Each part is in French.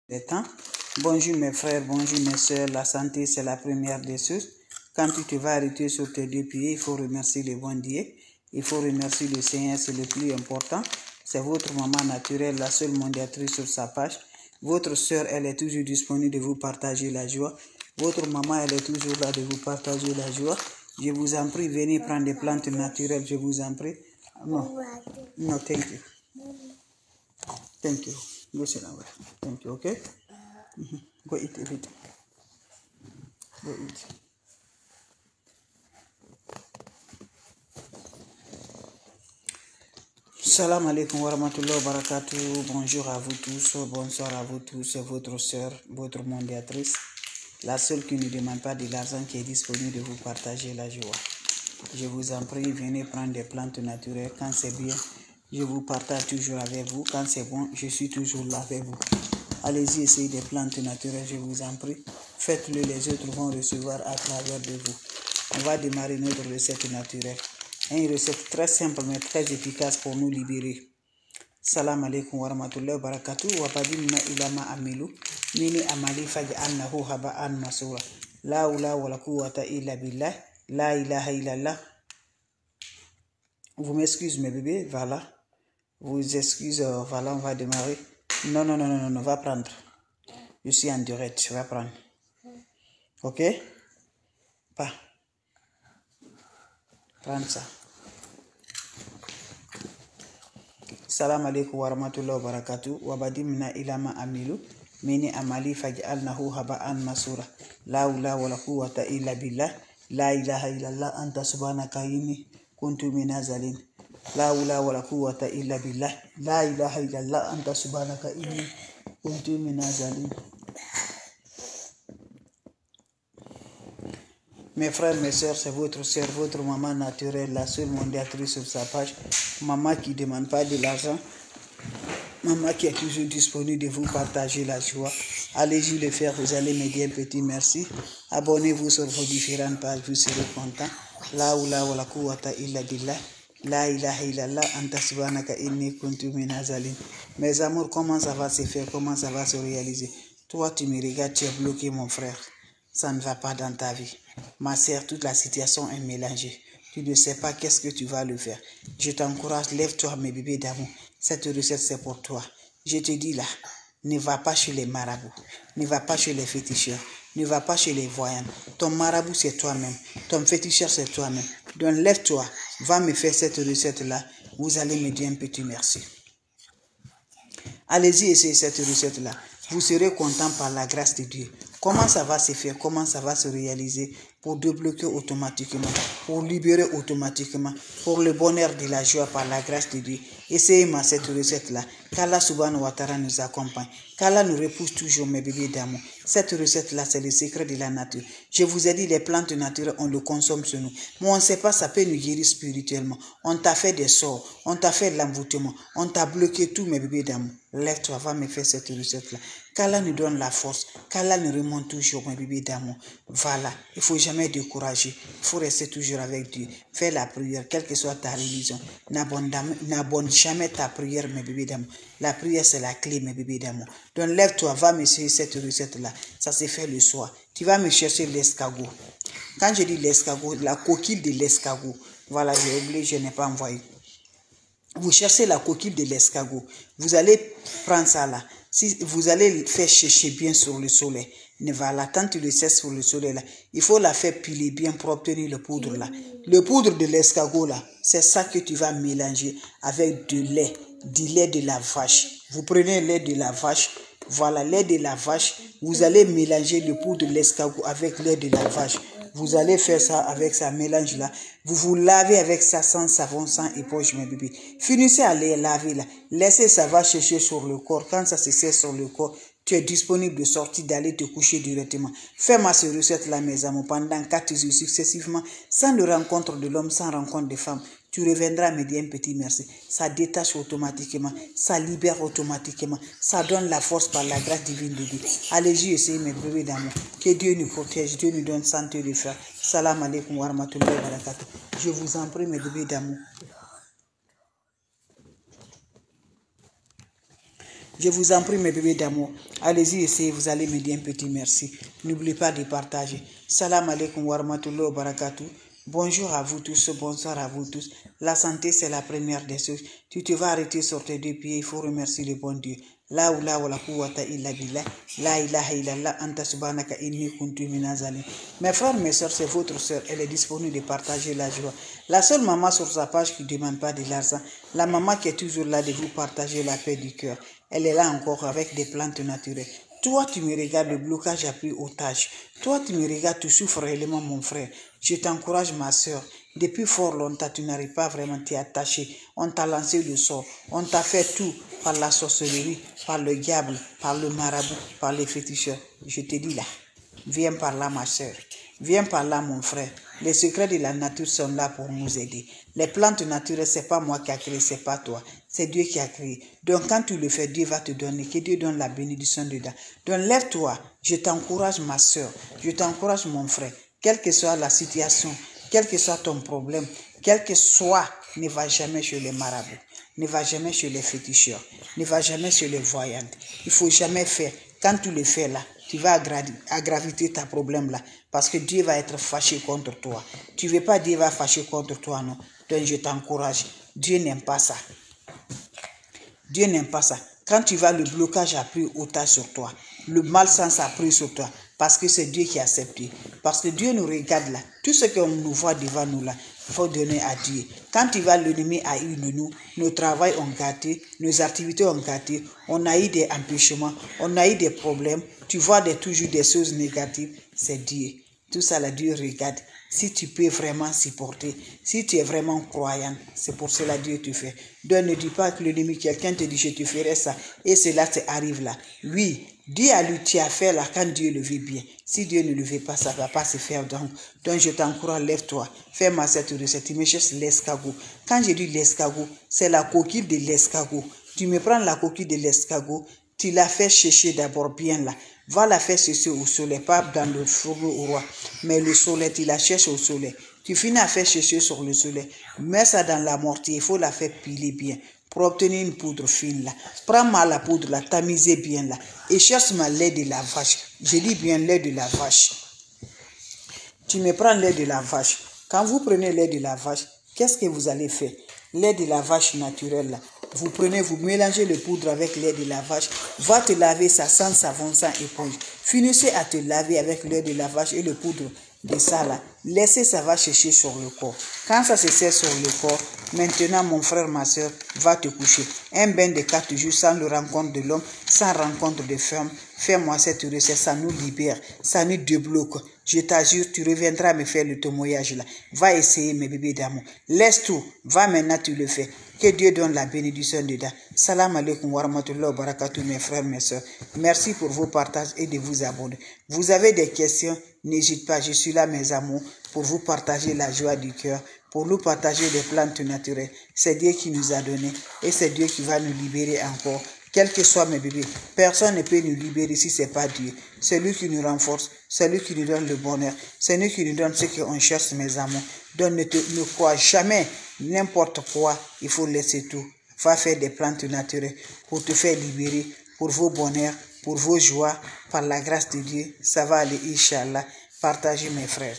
des temps. Bonjour mes frères, bonjour mes soeurs, la santé c'est la première des choses. Quand tu te vas arrêter sur tes deux pieds, il faut remercier le bon Dieu. Il faut remercier le Seigneur, c'est le plus important. C'est votre maman naturelle, la seule mondiatrice sur sa page. Votre soeur, elle est toujours disponible de vous partager la joie. Votre maman, elle est toujours là de vous partager la joie. Je vous en prie, venez prendre des plantes naturelles, je vous en prie. No, no, thank you. Thank you. Go sit down. Thank you, okay? Go eat everything. Go eat. Salam alaikum wa rahmatullahi wa barakatuh. Bonjour à vous tous, bonsoir à vous tous. C'est votre soeur, votre mondiatrice, la seule qui ne demande pas de l'argent, qui est disponible de vous partager la joie. Je vous en prie, venez prendre des plantes naturelles. Quand c'est bien, je vous partage toujours avec vous. Quand c'est bon, je suis toujours là avec vous. Allez-y, essayez des plantes naturelles, je vous en prie. Faites-le, les autres vont recevoir à travers de vous. On va démarrer notre recette naturelle. Une recette très simple mais très efficace pour nous libérer. Salam alaikum wa rahmatullahi wa barakatuh. Wa badimna ilama amilu. Mini amali faj'alnahu haba'an masura. La hawla wa la quwwata illa billah. La ilaha illallah. Vous m'excusez mes bébés, voilà. Vous excusez, voilà, on va démarrer. Non, va prendre. Je suis en direct, je vais prendre. Ok? Pas. Prendre ça. Salam alaikum wa rahmatullahi wa barakatuh. Wa badimna ilama amilu. Mini amali faj'alnahu haba'an masura. La hawla wa la quwwata illa billah. La ilaha illallah anta subhanaka inni kuntu minazalin. La hawla wa la quwwata illa billah. La ilaha illallah anta subhanaka inni kuntu minazalin. Mes frères, mes soeurs, c'est votre soeur, votre maman naturelle, la seule mondiatrice sur sa page. Maman qui ne demande pas de l'argent. Maman qui est toujours disponible de vous partager la joie. Allez-y le faire, vous allez me dire un petit merci. Abonnez-vous sur vos différentes pages, vous serez content. La hawla wa la quwwata illa billah. La ilaha illallah anta subhanaka inni kuntu minazalin. Mes amours, comment ça va se faire, comment ça va se réaliser? Toi, tu me regardes, tu es bloqué, mon frère. Ça ne va pas dans ta vie. Ma sœur, toute la situation est mélangée. Tu ne sais pas qu'est-ce que tu vas le faire. Je t'encourage, lève-toi, mes bébés d'amour. Cette recette, c'est pour toi. Je te dis là, ne va pas chez les marabouts. Ne va pas chez les féticheurs. Ne va pas chez les voyants. Ton marabout, c'est toi-même. Ton féticheur, c'est toi-même. Donc, lève-toi. Va me faire cette recette-là. Vous allez me dire un petit merci. Allez-y, essayez cette recette-là. Vous serez content par la grâce de Dieu. Comment ça va se faire, comment ça va se réaliser pour débloquer automatiquement, pour libérer automatiquement, pour le bonheur de la joie par la grâce de Dieu. Essayez-moi cette recette-là. Qu'Allah subhanahu wa ta'ala nous accompagne. Qu'Allah nous repousse toujours, mes bébés d'amour. Cette recette-là, c'est le secret de la nature. Je vous ai dit, les plantes naturelles, on le consomme sur nous. Mais on ne sait pas, ça peut nous guérir spirituellement. On t'a fait des sorts, on t'a fait de l'envoûtement, on t'a bloqué tout, mes bébés d'amour. Lève-toi, va me faire cette recette-là. Qu'Allah nous donne la force, qu'Allah nous remonte toujours, mes bébés d'amour. Voilà, il ne faut jamais décourager, il faut rester toujours avec Dieu. Fais la prière, quelle que soit ta religion. N'abonne jamais ta prière, mes bébés d'amour. La prière, c'est la clé, mes bébés d'amour. Donc lève-toi, va me chercher cette recette-là. Ça se fait le soir. Tu vas me chercher l'escargot. Quand je dis l'escargot, la coquille de l'escargot. Voilà, j'ai oublié, je n'ai pas envoyé. Vous cherchez la coquille de l'escargot. Vous allez prendre ça là. Si vous allez faire sécher bien sur le soleil, voilà, quand tu le cesses sur le soleil là, il faut la faire piler bien pour obtenir le poudre là. Le poudre de l'escargot là, c'est ça que tu vas mélanger avec du lait de la vache. Vous prenez le lait de la vache, voilà, lait de la vache, vous allez mélanger le poudre de l'escargot avec lait de la vache. Vous allez faire ça avec ça mélange là. Vous vous lavez avec ça sans savon, sans éponge, mes bébés. Finissez à les laver là. Laissez ça va sécher sur le corps. Quand ça se sèche sur le corps, tu es disponible de sortir, d'aller te coucher directement. Fais-moi cette recette-là, mes amours, pendant 4 jours successivement, sans le rencontre de l'homme, sans rencontre de femme. Tu reviendras me dire un petit merci. Ça détache automatiquement, ça libère automatiquement, ça donne la force par la grâce divine de Dieu. Allez-y, essayez mes bébés d'amour. Que Dieu nous protège, Dieu nous donne santé de fer. Salam alaikum wa rahmatullahi wa barakatuh. Je vous en prie, mes bébés d'amour. Je vous en prie, mes bébés d'amour. Allez-y, essayez, vous allez me dire un petit merci. N'oubliez pas de partager. Salam alaikum wa rahmatullahi wa barakatuh. Bonjour à vous tous, bonsoir à vous tous. La santé, c'est la première des choses. Tu te vas arrêter sur tes deux pieds, il faut remercier le bon Dieu. La oula wa la quwwata illa billah. La ilaha illallah anta subhanaka inni kuntu minaz zalimin. Mes frères, mes soeurs, c'est votre soeur. Elle est disponible de partager la joie. La seule maman sur sa page qui ne demande pas de l'argent. La maman qui est toujours là de vous partager la paix du cœur. Elle est là encore avec des plantes naturelles. Toi, tu me regardes, le blocage a pris otage. Toi, tu me regardes, tu souffres réellement, mon frère. Je t'encourage, ma soeur. Depuis fort longtemps, tu n'arrives pas vraiment à t'y attacher. On t'a lancé le sort. On t'a fait tout par la sorcellerie, par le diable, par le marabout, par les féticheurs. Je te dis là, viens par là, ma soeur. Viens par là, mon frère. Les secrets de la nature sont là pour nous aider. Les plantes naturelles, ce n'est pas moi qui ai créé, ce n'est pas toi. C'est Dieu qui a créé. Donc, quand tu le fais, Dieu va te donner. Que Dieu donne la bénédiction dedans. Donc, lève-toi. Je t'encourage, ma soeur. Je t'encourage, mon frère. Quelle que soit la situation, quel que soit ton problème, quel que soit, ne va jamais chez les marabouts. Ne va jamais chez les féticheurs. Ne va jamais chez les voyantes. Il ne faut jamais faire. Quand tu le fais là, tu vas aggraver ta problème là. Parce que Dieu va être fâché contre toi. Tu ne veux pas Dieu va fâcher contre toi, non. Donc je t'encourage. Dieu n'aime pas ça. Dieu n'aime pas ça. Quand tu vas, le blocage a pris otage sur toi. Le malsens a pris sur toi. Parce que c'est Dieu qui a accepté. Parce que Dieu nous regarde là. Tout ce qu'on nous voit devant nous là, il faut donner à Dieu. Quand tu vas, l'ennemi a eu de nous, nos travails ont gâté, nos activités ont gâté, on a eu des empêchements, on a eu des problèmes, tu vois toujours des choses négatives, c'est Dieu. Tout ça là, Dieu regarde. Si tu peux vraiment supporter, si tu es vraiment croyant, c'est pour cela que Dieu te fait. Donc ne dis pas que l'ennemi, quelqu'un te dit je te ferai ça, et cela te arrive là. Oui, dis à lui, tu as fait là quand Dieu le veut bien. Si Dieu ne le veut pas, ça ne va pas se faire. Donc je t'encourage, lève-toi, fais-moi cette recette. Tu me cherches l'escargot. Quand je dis l'escargot, c'est la coquille de l'escargot. Tu me prends la coquille de l'escargot, tu la fais sécher d'abord bien là. Va la faire sécher au soleil, pas dans le fourneau au roi, mais le soleil, tu la cherches au soleil. Tu finis à faire sécher sur le soleil, mets ça dans la mortier, il faut la faire piler bien pour obtenir une poudre fine là. Prends-moi la poudre là, tamisez bien là, et cherche-moi lait de la vache. Je dis bien lait de la vache. Tu me prends lait de la vache. Quand vous prenez lait de la vache, qu'est-ce que vous allez faire? Lait de la vache naturelle là. Vous prenez, vous mélangez le poudre avec lait de la vache. Va te laver ça sans savon, sans éponge. Finissez à te laver avec lait de la vache et le poudre de ça là. Laissez ça va sécher sur le corps. Quand ça se sert sur le corps, maintenant mon frère, ma soeur, va te coucher. Un bain de 4 jours sans le rencontre de l'homme, sans rencontre de femme. Fais-moi cette recette, ça nous libère, ça nous débloque. Je t'assure, tu reviendras me faire le témoignage là. Va essayer, mes bébés d'amour. Laisse tout. Va maintenant, tu le fais. Que Dieu donne la bénédiction dedans. Salam alaikum wa rahmatullahi wa barakatuh, mes frères, mes soeurs. Merci pour vos partages et de vous abonner. Vous avez des questions, n'hésitez pas. Je suis là, mes amours, pour vous partager la joie du cœur, pour nous partager des plantes naturelles. C'est Dieu qui nous a donné et c'est Dieu qui va nous libérer encore. Quel que soit mes bébés, personne ne peut nous libérer si ce n'est pas Dieu. C'est lui qui nous renforce, c'est lui qui nous donne le bonheur, c'est lui qui nous donne ce qu'on cherche, mes amours. Donc ne crois jamais n'importe quoi, il faut laisser tout. Va faire des plantes naturelles pour te faire libérer, pour vos bonheurs, pour vos joies, par la grâce de Dieu. Ça va aller, Inch'Allah. Partagez mes frères,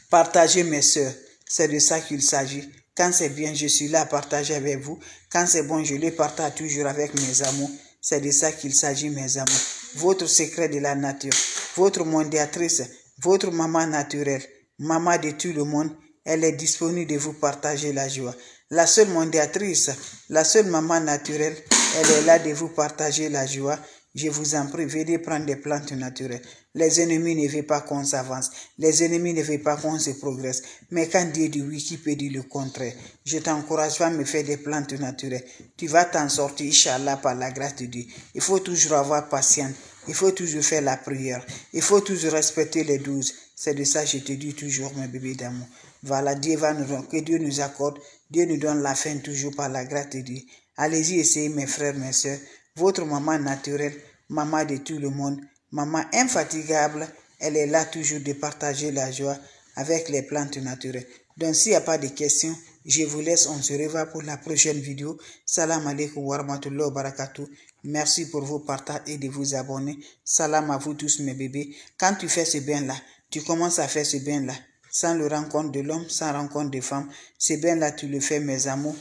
partagez mes soeurs, c'est de ça qu'il s'agit. Quand c'est bien, je suis là à partager avec vous. Quand c'est bon, je le partage toujours avec mes amours. C'est de ça qu'il s'agit, mes amours. Votre secret de la nature, votre mondiatrice, votre maman naturelle, maman de tout le monde, elle est disponible de vous partager la joie. La seule mondiatrice, la seule maman naturelle, elle est là de vous partager la joie. Je vous en prie, venez prendre des plantes naturelles. Les ennemis ne veulent pas qu'on s'avance. Les ennemis ne veulent pas qu'on se progresse. Mais quand Dieu dit oui, qui peut dire le contraire? Je t'encourage à me faire des plantes naturelles. Tu vas t'en sortir, Inch'Allah, par la grâce de Dieu. Il faut toujours avoir patience. Il faut toujours faire la prière. Il faut toujours respecter les 12. C'est de ça que je te dis toujours, mes bébés d'amour. Voilà, Dieu va nous donner, que Dieu nous accorde. Dieu nous donne la fin toujours par la grâce de Dieu. Allez-y, essayez, mes frères, mes soeurs. Votre maman naturelle, maman de tout le monde, maman infatigable, elle est là toujours de partager la joie avec les plantes naturelles. Donc s'il n'y a pas de questions, Je vous laisse, on se revoit pour la prochaine vidéo. Salam alaikum wa rahmatullahi wa barakatuh. Merci pour vos partages et de vous abonner. Salam à vous tous mes bébés. Quand tu fais ce bien-là, tu commences à faire ce bien-là, sans le rencontre de l'homme, sans rencontre de femme. Ce bien-là, tu le fais mes amours.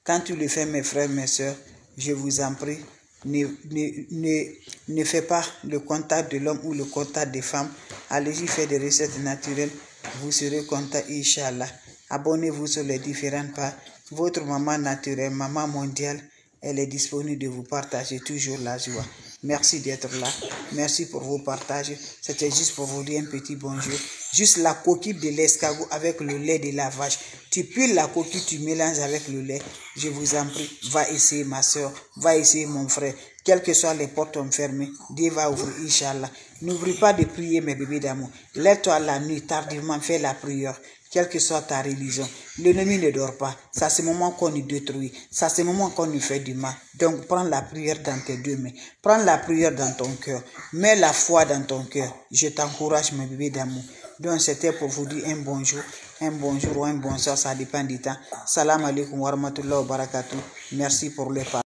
Quand tu le fais mes frères, mes soeurs, je vous en prie, ne fais pas le contact de l'homme ou le contact des femmes. Allez-y faire des recettes naturelles. Vous serez content, Inch'Allah. Abonnez-vous sur les différentes pages. Votre maman naturelle, maman mondiale, elle est disponible de vous partager toujours la joie. Merci d'être là. Merci pour vos partages. C'était juste pour vous dire un petit bonjour. Juste la coquille de l'escargot avec le lait de la vache. Tu piles la coquille, tu mélanges avec le lait. Je vous en prie, va essayer ma soeur, va essayer mon frère. Quelles que soient les portes fermées, Dieu va ouvrir, Inch'Allah. N'oublie pas de prier, mes bébés d'amour. Lève-toi la nuit, tardivement, fais la prière. Quelle que soit ta religion, l'ennemi ne dort pas. Ça, c'est le moment qu'on nous détruit. Ça, c'est le moment qu'on nous fait du mal. Donc, prends la prière dans tes deux mains. Prends la prière dans ton cœur. Mets la foi dans ton cœur. Je t'encourage, mes bébés d'amour. Donc, c'était pour vous dire un bonjour ou un bonsoir. Ça dépend du temps. Salam alaikum wa rahmatullahi wa barakatuh. Merci pour les parents.